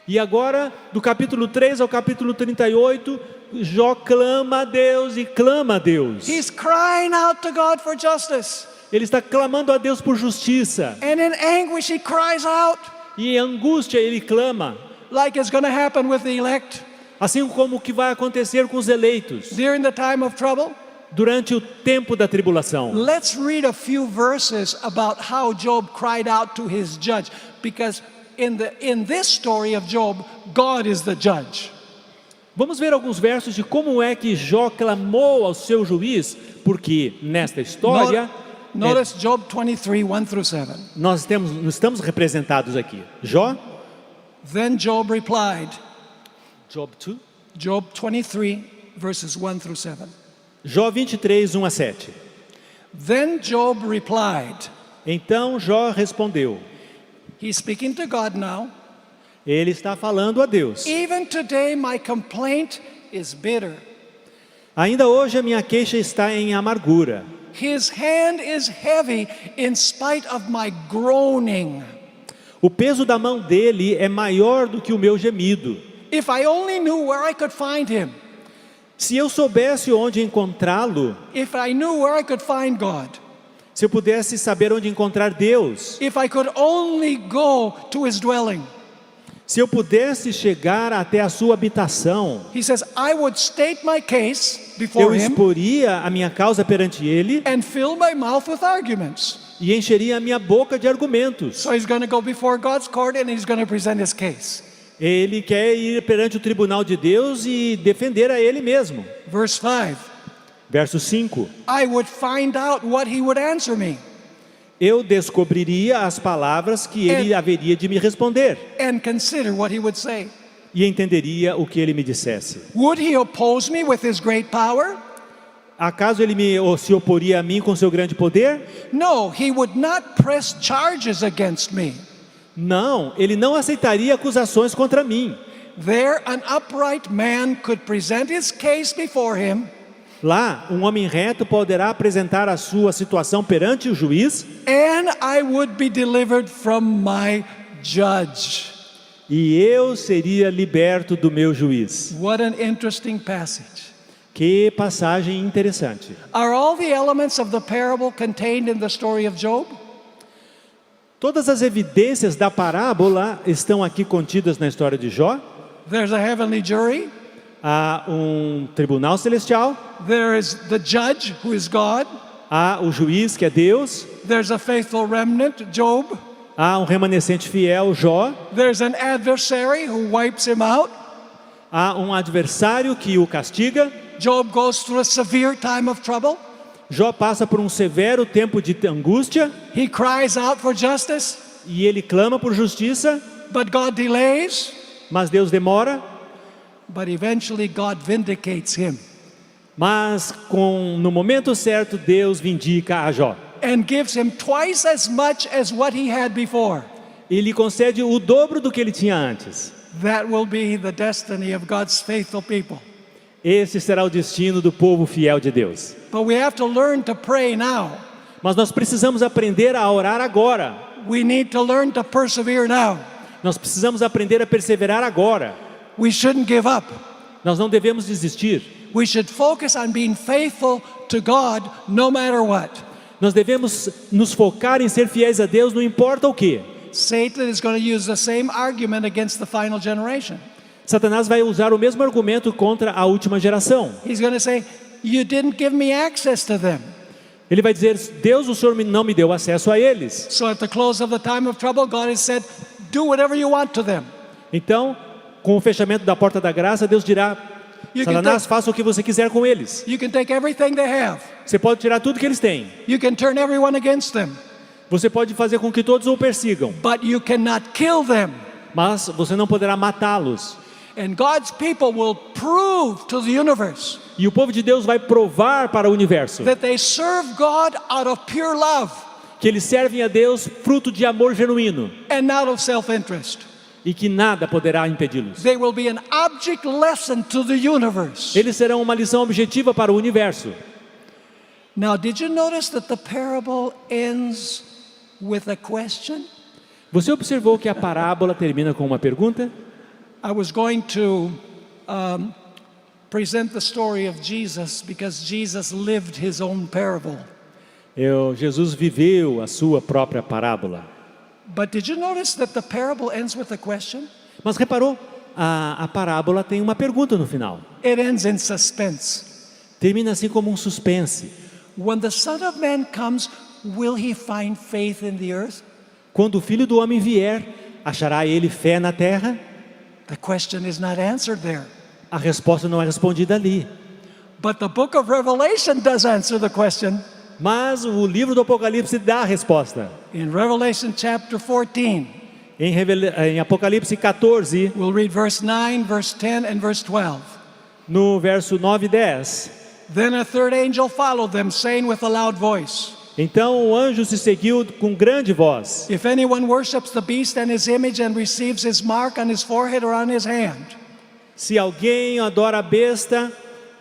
E agora, do capítulo 3 ao capítulo 38, Jó clama a Deus e clama a Deus. He's crying out to God for justice. Ele está clamando a Deus por justiça. And in anguish he cries out, E em angústia ele clama. like it's going to happen with the elect Assim como o que vai acontecer com os eleitos during the time of trouble. durante o tempo da tribulação. Let's read a few verses about how Job cried out to his judge, because in this story of Job, God is the judge. Vamos ver alguns versos de como é que Jó clamou ao seu juiz, porque nesta história Notice Job 23, 1 through 7. nós estamos representados aqui. Jó, Then Job replied, Job 2? Job 23, verses 1 through 7. Jó 23, 1 a 7. Then Job replied, Então Jó respondeu. he's speaking to God now, Ele está falando a Deus. even today my complaint is bitter. Ainda hoje a minha queixa está em amargura. His hand is heavy in spite of my groaning. O peso da mão dele é maior do que o meu gemido. If I only knew where I could find him, Se eu soubesse onde encontrá-lo, if I knew where I could find God, se eu pudesse saber onde encontrar Deus, if I could only go to his dwelling. se eu pudesse chegar até a sua habitação, He says, I would state my case eu before him exporia a minha causa perante ele and fill my mouth with arguments. e encheria a minha boca de argumentos. So he's going to go before God's court and he's going to present his case. Ele quer ir perante o tribunal de Deus e defender a ele mesmo. Verse 5, Verso 5. I would find out what he would answer me Eu descobriria as palavras que ele haveria de me responder and consider what he would say. e entenderia o que ele me dissesse. Would he oppose me with his great power? Acaso ele se oporia a mim com seu grande poder? No, he would not press charges against me. Não, ele não aceitaria acusações contra mim. There, an upright man could present his case before him, Lá, um homem reto poderá apresentar a sua situação perante o juiz and I would be delivered from my judge. e eu seria liberto do meu juiz. What an interesting passage. Que passagem interessante. Are all the elements of the parable contained in the story of Job? Todas as evidências da parábola estão aqui contidas na história de Jó. There's a heavenly jury. Há um tribunal celestial, There is the judge, who is God. há o juiz, que é Deus, There's a faithful remnant, Job. há um remanescente fiel, Jó, There's an adversary who wipes him out. há um adversário que o castiga. Job goes through a severe time of trouble. Jó passa por um severo tempo de angústia He cries out for justice, e ele clama por justiça, but God delays. mas Deus demora. But eventually God vindicates him Mas no momento certo Deus vindica a Jó. and gives him twice as much as what he had before. E lhe concede o dobro do que ele tinha antes. That will be the destiny of God's faithful people. Esse será o destino do povo fiel de Deus. But we have to learn to pray now. Mas nós precisamos aprender a orar agora. We need to learn to persevere now. Nós precisamos aprender a perseverar agora. We shouldn't give up. Nós não devemos desistir. We should focus on being faithful to God no matter what. Nós devemos nos focar em ser fiéis a Deus, não importa o que. Satan is going to use the same argument against the final generation. Satanás vai usar o mesmo argumento contra a última geração. He's going to say, you didn't give me access to them. Ele vai dizer, Deus, o Senhor não me deu acesso a eles. So at the close of the time of trouble, God has said, do whatever you want to them. Então, com o fechamento da porta da graça, Deus dirá, Satanás, faça o que você quiser com eles. You can take everything they have. Você pode tirar tudo que eles têm. You can turn everyone against them. Você pode fazer com que todos o persigam. But you cannot kill them. Mas você não poderá matá-los. And God's people will prove to the universe E o povo de Deus vai provar para o universo that they serve God out of pure love. que eles servem a Deus fruto de amor genuíno and not of self-interest. e que nada poderá impedi-los. They will be an object lesson to the universe. Eles serão uma lição objetiva para o universo. Now, did you notice that the parable ends with a question? Você observou que a parábola termina com uma pergunta? I was going to present the story of Jesus because Jesus lived his own parable. Jesus viveu a sua própria parábola. But did you notice that the parable ends with a question? Mas reparou? A parábola tem uma pergunta no final. It ends in suspense. Termina assim como um suspense. When the Son of Man comes, will he find faith in the earth? Quando o Filho do Homem vier, achará ele fé na terra? The question is not answered there. A resposta não é respondida ali. But the book of Revelation does answer the question. Mas o livro do Apocalipse dá a resposta. In Revelation chapter 14, Em Apocalipse 14, we'll read verse 9, verse 10, and verse 12. no verso 9 e 10. Then a third angel followed them, saying with a loud voice, Então o anjo se seguiu com grande voz. If anyone worships the beast and his image and receives his mark on his forehead or on his hand, Se alguém adora a besta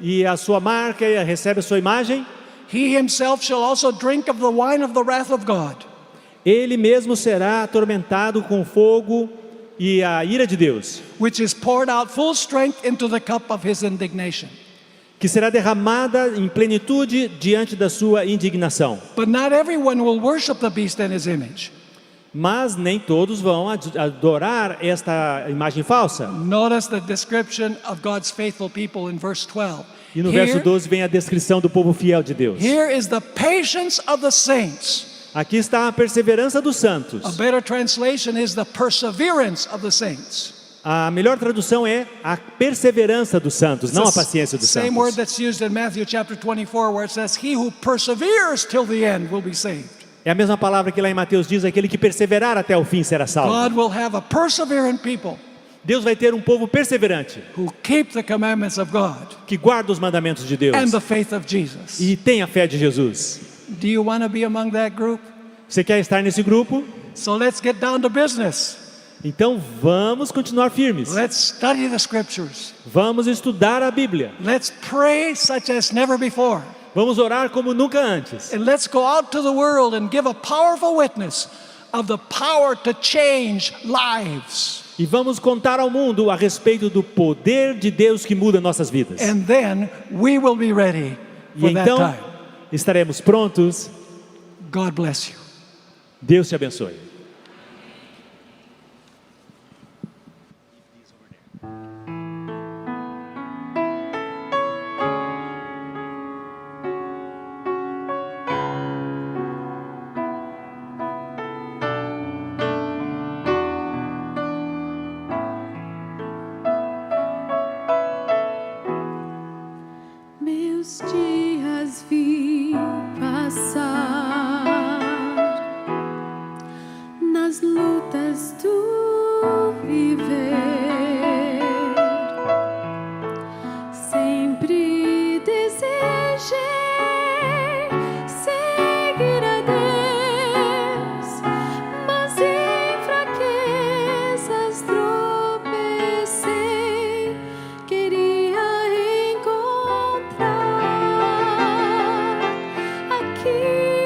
e a sua marca e recebe a sua imagem, he himself shall also drink of the wine of the wrath of God, ele mesmo será atormentado com fogo e a ira de Deus, which is poured out full strength into the cup of his indignation. que será derramada em plenitude diante da sua indignação. But not everyone will worship the beast and his image. Mas nem todos vão adorar esta imagem falsa. Notice the description of God's faithful people in verse 12. E no verso 12 vem a descrição do povo fiel de Deus. Here is the patience of the saints. Aqui está a perseverança dos santos. A better translation is the perseverance of the saints. A melhor tradução é a perseverança dos santos, não a paciência dos Same word santos. that's used in Matthew chapter 24 where it says, He who perseveres till the end will be saved. É a mesma palavra que lá em Mateus diz, aquele que perseverar até o fim será salvo. God will have a perseverant people Deus vai ter um povo perseverante, who keep the commandments of God que guarda os mandamentos de Deus and the faith of Jesus. e tem a fé de Jesus. Do you want to be among that group? Você quer estar nesse grupo? So let's get down to business. Então vamos continuar firmes. Let's study the scriptures. Vamos estudar a Bíblia. Let's pray such as never before. Vamos orar como nunca antes. And let's go out to the world and give a powerful witness of the power to change lives. E vamos contar ao mundo a respeito do poder de Deus que muda nossas vidas. And then we will be ready E for that então time. estaremos prontos. God bless you. Deus te abençoe. Meus dias vi passar nas lutas do viver. Sempre desejei seguir a Deus, mas em fraquezas tropecei. Queria encontrar aqui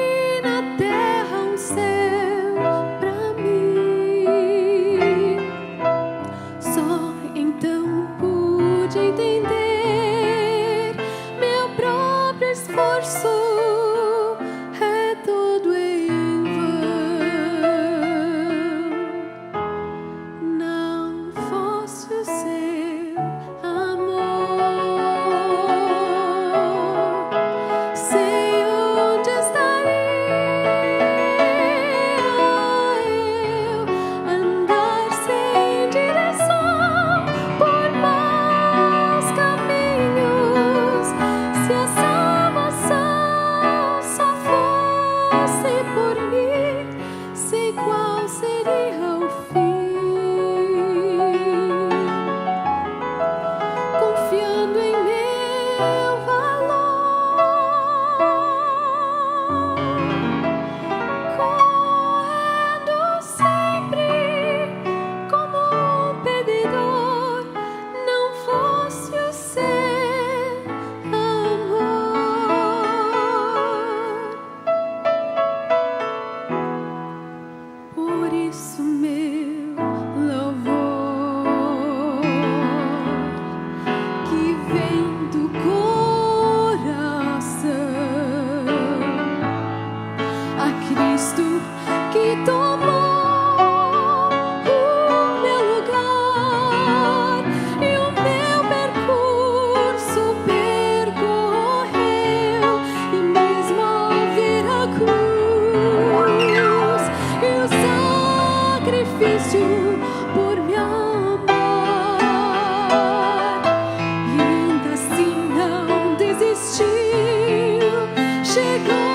Cristo que tomou o meu lugar e o meu percurso percorreu, e mesmo ao vir a cruz e o sacrifício por me amar, e ainda assim não desistiu, chegou